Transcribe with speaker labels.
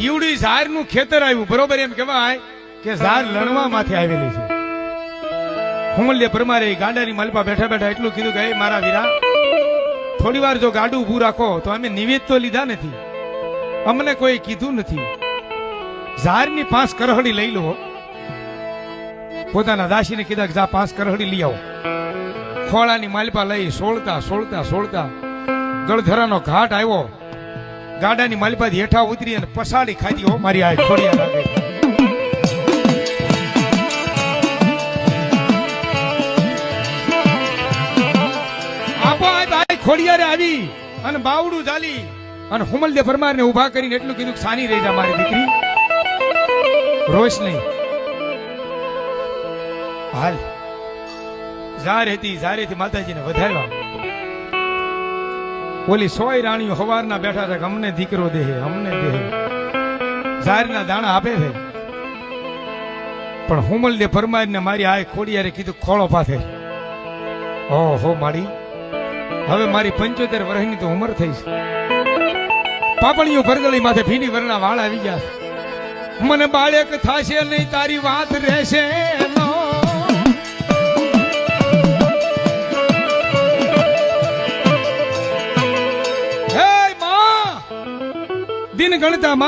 Speaker 1: ઈવડી ઝારનું ખેતર આવ્યું, બરોબર. એમ કહેવાય કે ઝાર લણવા માથે આવેલી છે. હુમલ્ય પરમારે ગાડાની માલપા બેઠા બેઠા એટલું કીધું કે મારા વીરા, થોડી વાર જો ગાડું ઊભું રાખો તો અમે નિવેદ તો લીધા નથી, અમને કોઈ કીધું નથી. ઝારની 5 કરહડી લઈ લો. પોતાના દાસીને કીધા કે જા 5 કરહડી લઈ આવો. ખોળાની માલપા લઈ સોળતા સોળતા સોળતા ગળધરાનો ઘાટ આવ્યો. ગાડાની માલપાથી હેઠા ઉતરી અને પસાડી ખાધી. હો મારી આ ખોડિયા લાગે. ખોડિયારે આવી અને બાવડું ઝાલી અને હુમલદે પરમારને ઉભા કરીને એટલું કીધું કે સાની રહી જા મારી દીકરી, રોષ નહીં. હાલ ઝારેથી માતાજીને વધાવ્યા. ઓલી 100 રાણીઓ હવારના બેઠા છે કે અમને દીકરો દેહે, અમને દેહે. ઝારના દાણા આપે છે, પણ હુમલદે પરમારને મારી આ ખોડિયારે કીધું ખોળો પાથે. ઓહો મારી, હવે મારી 75 વર્ષની તો ઉંમર થઈ છે. પાપણીઓ પરગળી માથે ભીની વરના વાળ આવી ગયા. મને બાળક થાશે નહીં, તારી વાત રહેશે નો. હે માં, દિન ગણતા માં